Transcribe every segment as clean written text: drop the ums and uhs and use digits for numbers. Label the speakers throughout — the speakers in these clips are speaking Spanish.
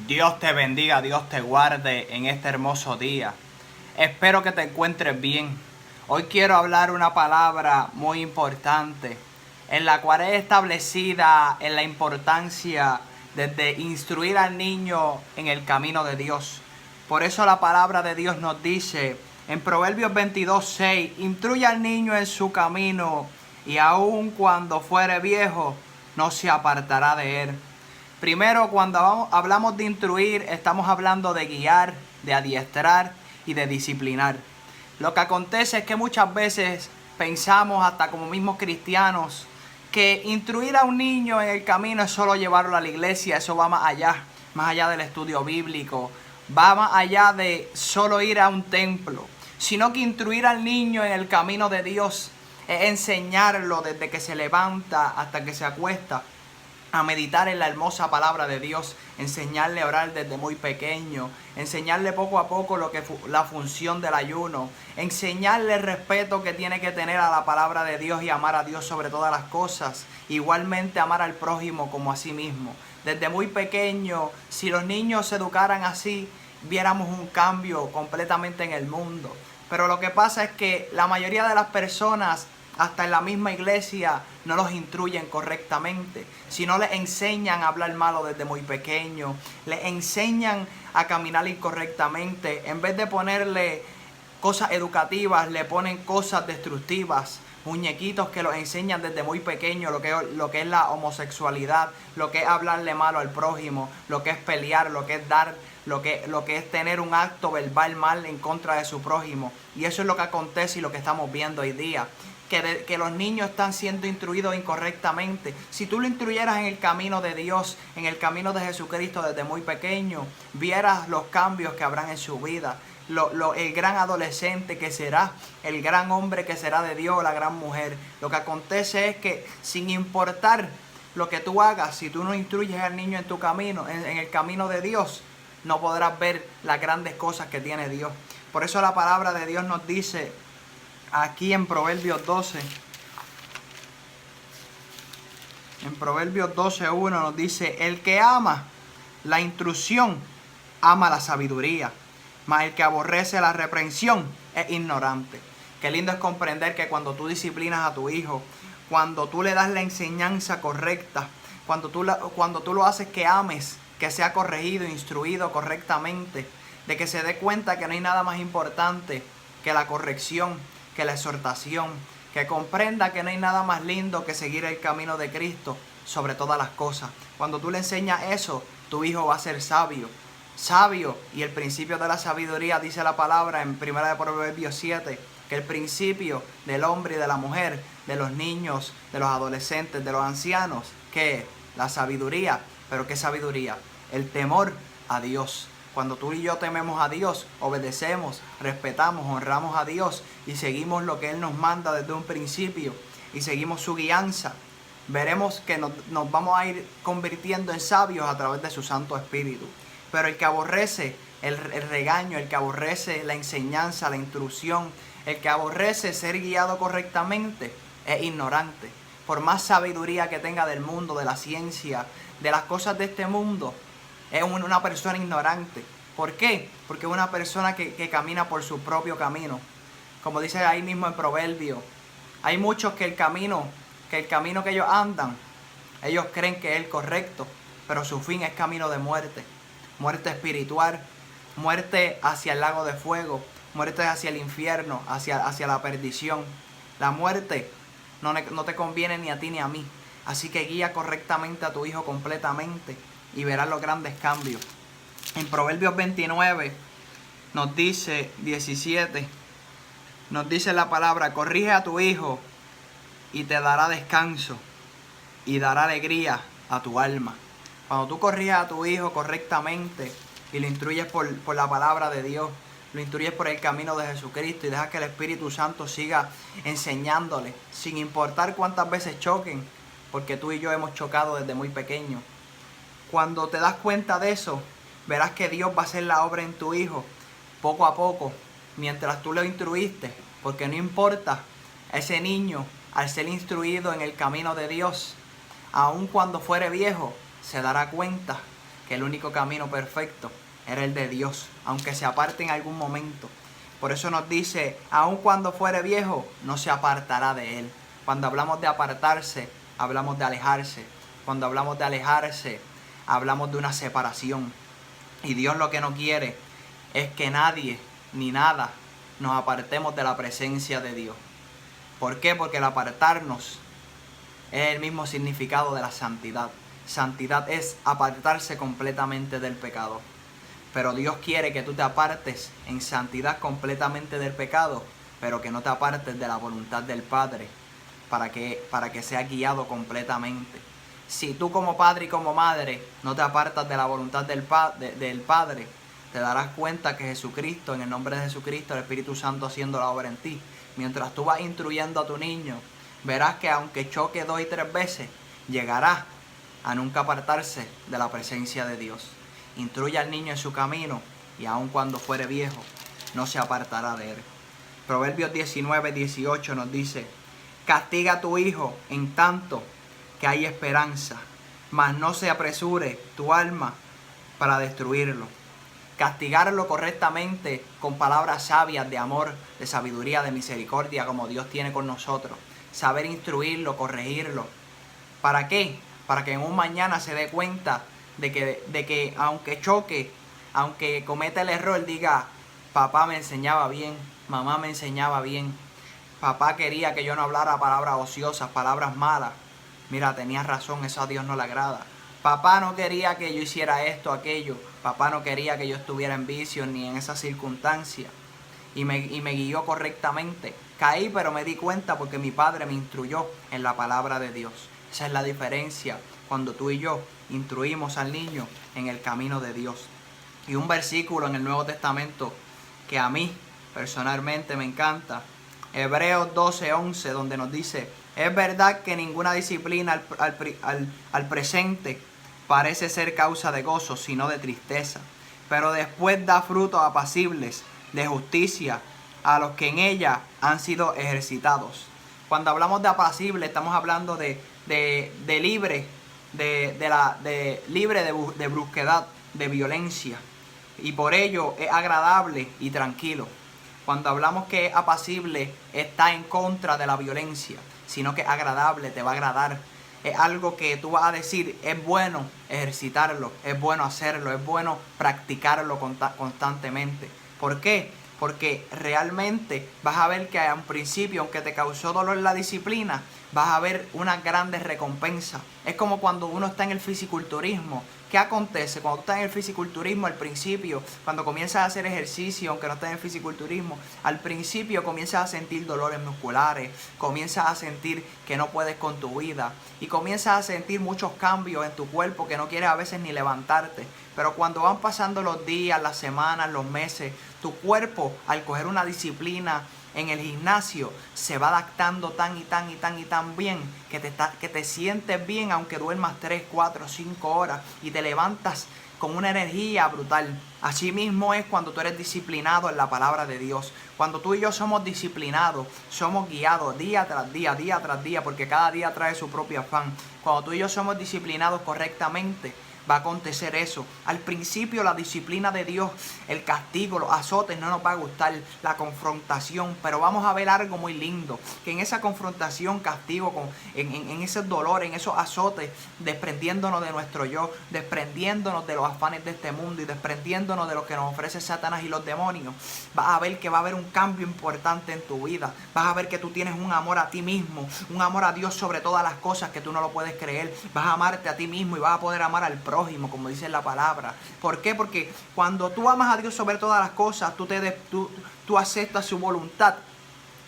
Speaker 1: Dios te bendiga, Dios te guarde en este hermoso día. Espero que te encuentres bien. Hoy quiero hablar una palabra muy importante, en la cual es establecida en la importancia de instruir al niño en el camino de Dios. Por eso la palabra de Dios nos dice en Proverbios 22:6, instruye al niño en su camino y aun cuando fuere viejo no se apartará de él. Primero, cuando hablamos de instruir, estamos hablando de guiar, de adiestrar y de disciplinar. Lo que acontece es que muchas veces pensamos, hasta como mismos cristianos, que instruir a un niño en el camino es solo llevarlo a la iglesia. Eso va más allá del estudio bíblico, va más allá de solo ir a un templo, sino que instruir al niño en el camino de Dios es enseñarlo desde que se levanta hasta que se acuesta a meditar en la hermosa palabra de Dios, enseñarle a orar desde muy pequeño, enseñarle poco a poco la función del ayuno, enseñarle el respeto que tiene que tener a la palabra de Dios y amar a Dios sobre todas las cosas, igualmente amar al prójimo como a sí mismo. Desde muy pequeño, si los niños se educaran así, viéramos un cambio completamente en el mundo. Pero lo que pasa es que la mayoría de las personas, hasta en la misma iglesia, no los instruyen correctamente, sino les enseñan a hablar malo desde muy pequeño, les enseñan a caminar incorrectamente. En vez de ponerle cosas educativas, le ponen cosas destructivas, muñequitos que los enseñan desde muy pequeño lo que es la homosexualidad, lo que es hablarle malo al prójimo, lo que es pelear, lo que es dar, lo que es tener un acto verbal mal en contra de su prójimo. Y eso es lo que acontece y lo que estamos viendo hoy día. Que los niños están siendo instruidos incorrectamente. Si tú lo instruyeras en el camino de Dios, en el camino de Jesucristo desde muy pequeño, vieras los cambios que habrán en su vida. El gran adolescente que será, el gran hombre que será de Dios, la gran mujer. Lo que acontece es que sin importar lo que tú hagas, si tú no instruyes al niño en tu camino, en el camino de Dios, no podrás ver las grandes cosas que tiene Dios. Por eso la palabra de Dios nos dice aquí en Proverbios 12, en Proverbios 12:1 nos dice: el que ama la instrucción, ama la sabiduría, mas el que aborrece la reprensión es ignorante. Qué lindo es comprender que cuando tú disciplinas a tu hijo, cuando tú le das la enseñanza correcta, cuando tú lo haces que ames, que sea corregido, instruido correctamente, de que se dé cuenta que no hay nada más importante que la corrección, que la exhortación, que comprenda que no hay nada más lindo que seguir el camino de Cristo sobre todas las cosas. Cuando tú le enseñas eso, tu hijo va a ser sabio. Sabio, y el principio de la sabiduría, dice la palabra en 1 de Proverbios 7, que el principio del hombre y de la mujer, de los niños, de los adolescentes, de los ancianos, que la sabiduría. ¿Pero qué sabiduría? El temor a Dios. Cuando tú y yo tememos a Dios, obedecemos, respetamos, honramos a Dios y seguimos lo que Él nos manda desde un principio y seguimos su guianza, veremos que nos vamos a ir convirtiendo en sabios a través de su Santo Espíritu. Pero el que aborrece el regaño, el que aborrece la enseñanza, la instrucción, el que aborrece ser guiado correctamente, es ignorante. Por más sabiduría que tenga del mundo, de la ciencia, de las cosas de este mundo, es una persona ignorante. ¿Por qué? Porque es una persona que camina por su propio camino. Como dice ahí mismo en Proverbio, hay muchos que el camino que ellos andan, ellos creen que es el correcto, pero su fin es camino de muerte. Muerte espiritual, muerte hacia el lago de fuego, muerte hacia el infierno, hacia la perdición. La muerte no te conviene ni a ti ni a mí. Así que guía correctamente a tu hijo completamente y verás los grandes cambios. En Proverbios 29 nos dice 17, nos dice la palabra: corrige a tu hijo y te dará descanso y dará alegría a tu alma. Cuando tú corriges a tu hijo correctamente y lo instruyes por la palabra de Dios, lo instruyes por el camino de Jesucristo y dejas que el Espíritu Santo siga enseñándole, sin importar cuántas veces choquen, porque tú y yo hemos chocado desde muy pequeños. Cuando te das cuenta de eso, verás que Dios va a hacer la obra en tu hijo poco a poco, mientras tú lo instruiste, porque no importa, ese niño, al ser instruido en el camino de Dios, aun cuando fuere viejo, se dará cuenta que el único camino perfecto era el de Dios, aunque se aparte en algún momento. Por eso nos dice, aun cuando fuere viejo, no se apartará de él. Cuando hablamos de apartarse, hablamos de alejarse. Cuando hablamos de alejarse, hablamos de una separación. Y Dios lo que no quiere es que nadie ni nada nos apartemos de la presencia de Dios. ¿Por qué? Porque el apartarnos es el mismo significado de la santidad. Santidad es apartarse completamente del pecado. Pero Dios quiere que tú te apartes en santidad completamente del pecado, pero que no te apartes de la voluntad del Padre, para que seas guiado completamente. Si tú como padre y como madre no te apartas de la voluntad del Padre, te darás cuenta que Jesucristo, en el nombre de Jesucristo, el Espíritu Santo haciendo la obra en ti. Mientras tú vas instruyendo a tu niño, verás que aunque choque 2 y 3 veces, llegará a nunca apartarse de la presencia de Dios. Instruye al niño en su camino y aun cuando fuere viejo, no se apartará de él. Proverbios 19:18 nos dice, castiga a tu hijo en tanto que hay esperanza, mas no se apresure tu alma para destruirlo. Castigarlo correctamente con palabras sabias de amor, de sabiduría, de misericordia, como Dios tiene con nosotros. Saber instruirlo, corregirlo. ¿Para qué? Para que en un mañana se dé cuenta de que aunque choque, aunque cometa el error, diga, papá me enseñaba bien, mamá me enseñaba bien, papá quería que yo no hablara palabras ociosas, palabras malas. Mira, tenías razón, eso a Dios no le agrada. Papá no quería que yo hiciera esto, aquello. Papá no quería que yo estuviera en vicios ni en esas circunstancias. Y me guió correctamente. Caí, pero me di cuenta porque mi padre me instruyó en la palabra de Dios. Esa es la diferencia cuando tú y yo instruimos al niño en el camino de Dios. Y un versículo en el Nuevo Testamento que a mí personalmente me encanta. Hebreos 12:11, donde nos dice, es verdad que ninguna disciplina al presente parece ser causa de gozo, sino de tristeza, pero después da frutos apacibles de justicia a los que en ella han sido ejercitados. Cuando hablamos de apacible, estamos hablando de libre, libre de brusquedad, de violencia, y por ello es agradable y tranquilo. Cuando hablamos que es apacible, está en contra de la violencia, sino que es agradable, te va a agradar. Es algo que tú vas a decir, es bueno ejercitarlo, es bueno hacerlo, es bueno practicarlo constantemente. ¿Por qué? Porque realmente vas a ver que a un principio, aunque te causó dolor la disciplina, vas a ver una grande recompensa. Es como cuando uno está en el fisiculturismo. ¿Qué acontece? Cuando tú estás en el fisiculturismo, al principio, cuando comienzas a hacer ejercicio, aunque no estés en el fisiculturismo, al principio comienzas a sentir dolores musculares, comienzas a sentir que no puedes con tu vida y comienzas a sentir muchos cambios en tu cuerpo que no quieres a veces ni levantarte. Pero cuando van pasando los días, las semanas, los meses, tu cuerpo, al coger una disciplina en el gimnasio, se va adaptando tan bien que te sientes bien aunque duermas 3, 4, 5 horas y te levantas con una energía brutal. Así mismo es cuando tú eres disciplinado en la palabra de Dios. Cuando tú y yo somos disciplinados, somos guiados día tras día, porque cada día trae su propio afán. Cuando tú y yo somos disciplinados correctamente, va a acontecer eso. Al principio la disciplina de Dios, el castigo, los azotes no nos va a gustar, la confrontación, pero vamos a ver algo muy lindo, que en esa confrontación, castigo, en ese dolor, en esos azotes, desprendiéndonos de nuestro yo, desprendiéndonos de los afanes de este mundo y desprendiéndonos de lo que nos ofrece Satanás y los demonios, vas a ver que va a haber un cambio importante en tu vida. Vas a ver que tú tienes un amor a ti mismo, un amor a Dios sobre todas las cosas que tú no lo puedes creer. Vas a amarte a ti mismo y vas a poder amar al prójimo, como dice la palabra. ¿Por qué? Porque cuando tú amas a Dios sobre todas las cosas, tú aceptas su voluntad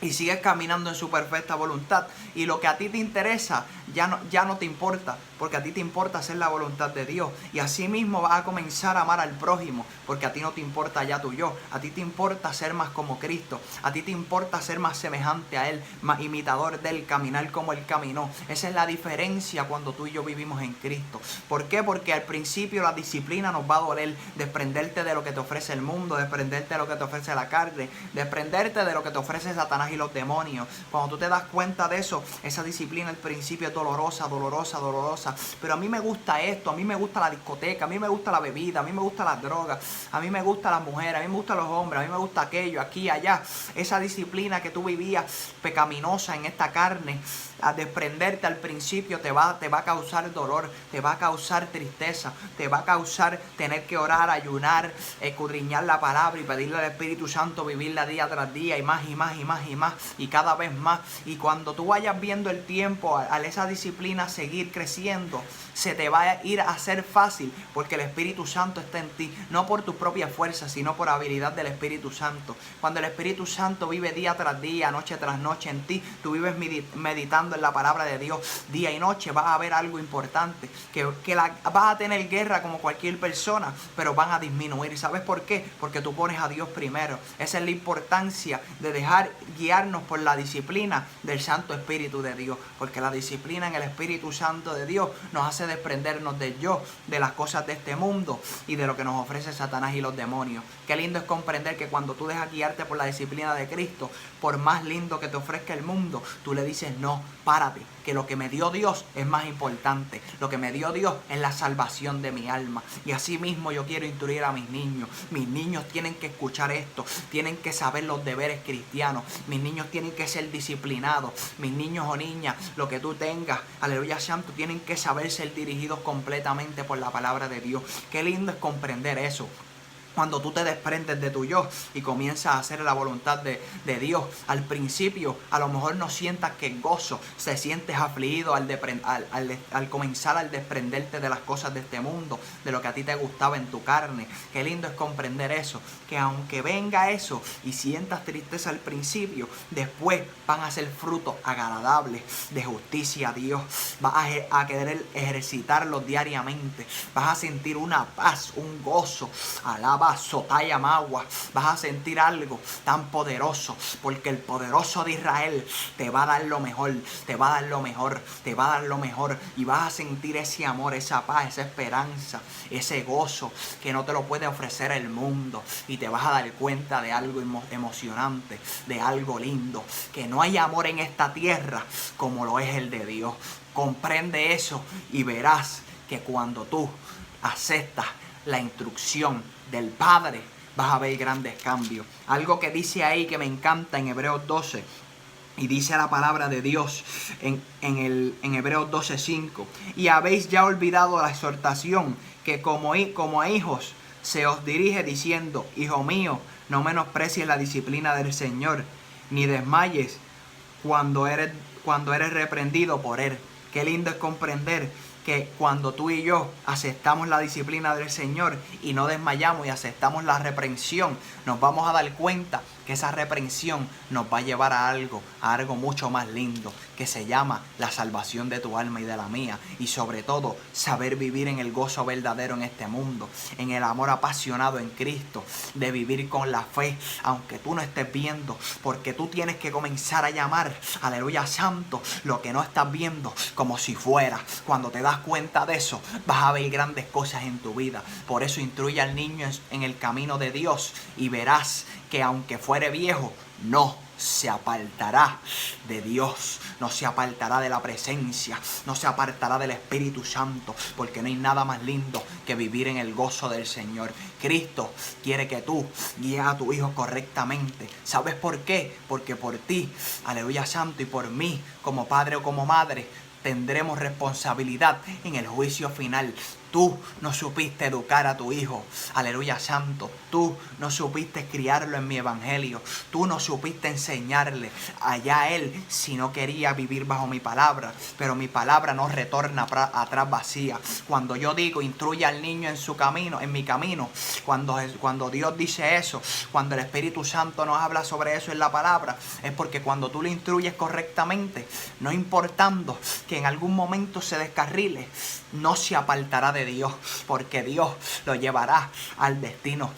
Speaker 1: y sigues caminando en su perfecta voluntad. Y lo que a ti te interesa ya no te importa, porque a ti te importa hacer la voluntad de Dios. Y así mismo vas a comenzar a amar al prójimo, porque a ti no te importa ya tu yo. A ti te importa ser más como Cristo. A ti te importa ser más semejante a Él, más imitador de Él, caminar como Él caminó. Esa es la diferencia cuando tú y yo vivimos en Cristo. ¿Por qué? Porque al principio la disciplina nos va a doler, desprenderte de lo que te ofrece el mundo, desprenderte de lo que te ofrece la carne, desprenderte de lo que te ofrece Satanás y los demonios. Cuando tú te das cuenta de eso, esa disciplina al principio es dolorosa, pero a mí me gusta esto, a mí me gusta la discoteca, a mí me gusta la bebida, a mí me gusta las drogas, a mí me gusta las mujeres, a mí me gustan los hombres, a mí me gusta aquello, aquí, allá. Esa disciplina que tú vivías pecaminosa en esta carne, a desprenderte al principio te va a causar dolor, te va a causar tristeza, te va a causar tener que orar, ayunar, escudriñar la palabra y pedirle al Espíritu Santo vivirla día tras día y más y más y más y más y cada vez más. Y cuando tú vayas viendo el tiempo, al esa disciplina seguir creciendo, se te va a ir a hacer fácil porque el Espíritu Santo está en ti, no por tu propia fuerza, sino por habilidad del Espíritu Santo. Cuando el Espíritu Santo vive día tras día, noche tras noche en ti, tú vives meditando en la palabra de Dios día y noche, vas a ver algo importante, que vas a tener guerra como cualquier persona, pero van a disminuir. ¿Sabes por qué? Porque tú pones a Dios primero. Esa es la importancia de dejar guiarnos por la disciplina del Santo Espíritu de Dios, porque la disciplina en el Espíritu Santo de Dios nos hace desprendernos del yo, de las cosas de este mundo y de lo que nos ofrece Satanás y los demonios. Qué lindo es comprender que cuando tú dejas guiarte por la disciplina de Cristo, por más lindo que te ofrezca el mundo, tú le dices no, párate, que lo que me dio Dios es más importante. Lo que me dio Dios es la salvación de mi alma. Y así mismo yo quiero instruir a mis niños. Mis niños tienen que escuchar esto, tienen que saber los deberes cristianos. Mis niños tienen que ser disciplinados. Mis niños o niñas, lo que tú tengas, aleluya santo, tienen que saber ser dirigidos completamente por la palabra de Dios. Qué lindo es comprender eso. Cuando tú te desprendes de tu yo y comienzas a hacer la voluntad de Dios, al principio a lo mejor no sientas que es gozo, se sientes afligido al comenzar al desprenderte de las cosas de este mundo, de lo que a ti te gustaba en tu carne. Qué lindo es comprender eso, que aunque venga eso y sientas tristeza al principio, después van a ser frutos agradables de justicia a Dios. Vas a querer ejercitarlos diariamente, vas a sentir una paz, un gozo, alaba Sotaya Magua, vas a sentir algo tan poderoso, porque el poderoso de Israel te va a dar lo mejor, te va a dar lo mejor, te va a dar lo mejor, y vas a sentir ese amor, esa paz, esa esperanza, ese gozo que no te lo puede ofrecer el mundo, y te vas a dar cuenta de algo emocionante, de algo lindo, que no hay amor en esta tierra como lo es el de Dios. Comprende eso y verás que cuando tú aceptas la instrucción del Padre, vas a ver grandes cambios. Algo que dice ahí que me encanta en Hebreos 12, y dice la palabra de Dios en Hebreos 12:5: y habéis ya olvidado la exhortación que como a hijos se os dirige, diciendo: hijo mío, no menosprecies la disciplina del Señor, ni desmayes cuando eres reprendido por Él. Qué lindo es comprender que cuando tú y yo aceptamos la disciplina del Señor y no desmayamos y aceptamos la reprensión, nos vamos a dar cuenta que esa reprensión nos va a llevar a algo mucho más lindo, que se llama la salvación de tu alma y de la mía, y sobre todo saber vivir en el gozo verdadero en este mundo, en el amor apasionado en Cristo, de vivir con la fe aunque tú no estés viendo, porque tú tienes que comenzar a llamar, aleluya santo, lo que no estás viendo como si fuera. Cuando te das cuenta de eso, vas a ver grandes cosas en tu vida. Por eso instruye al niño en el camino de Dios, y verás que aunque fuere viejo, no se apartará de Dios, no se apartará de la presencia, no se apartará del Espíritu Santo, porque no hay nada más lindo que vivir en el gozo del Señor. Cristo quiere que tú guíes a tu hijo correctamente. ¿Sabes por qué? Porque por ti, aleluya santo, y por mí, como padre o como madre, tendremos responsabilidad en el juicio final. Tú no supiste educar a tu hijo, aleluya santo. Tú no supiste criarlo en mi evangelio. Tú no supiste enseñarle allá él si no quería vivir bajo mi palabra. Pero mi palabra no retorna atrás vacía. Cuando yo digo instruye al niño en su camino, en mi camino, cuando Dios dice eso, cuando el Espíritu Santo nos habla sobre eso en la palabra, es porque cuando tú lo instruyes correctamente, no importando que en algún momento se descarrile, no se apartará de Dios, porque Dios lo llevará al destino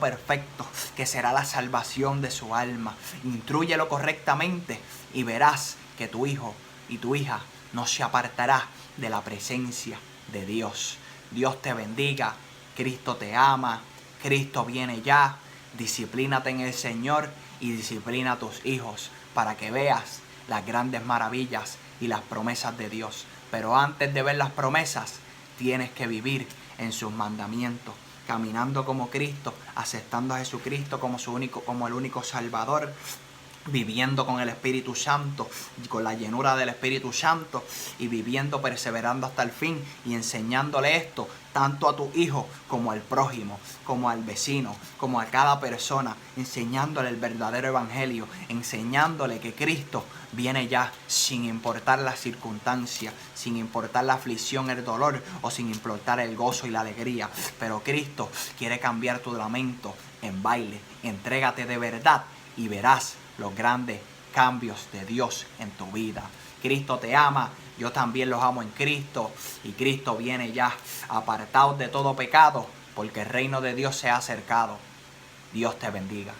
Speaker 1: perfecto, que será la salvación de su alma. Instrúyelo correctamente y verás que tu hijo y tu hija no se apartará de la presencia de Dios. Dios te bendiga, Cristo te ama, Cristo viene ya, disciplínate en el Señor y disciplina a tus hijos para que veas las grandes maravillas y las promesas de Dios. Pero antes de ver las promesas, tienes que vivir en sus mandamientos, caminando como Cristo, aceptando a Jesucristo como el único Salvador, viviendo con el Espíritu Santo, con la llenura del Espíritu Santo, y viviendo, perseverando hasta el fin, y enseñándole esto tanto a tu hijo como al prójimo, como al vecino, como a cada persona, enseñándole el verdadero evangelio, enseñándole que Cristo viene ya sin importar la circunstancia, sin importar la aflicción, el dolor, o sin importar el gozo y la alegría. Pero Cristo quiere cambiar tu lamento en baile. Entrégate de verdad y verás los grandes cambios de Dios en tu vida. Cristo te ama, yo también los amo en Cristo, y Cristo viene ya, apartados de todo pecado, porque el reino de Dios se ha acercado. Dios te bendiga.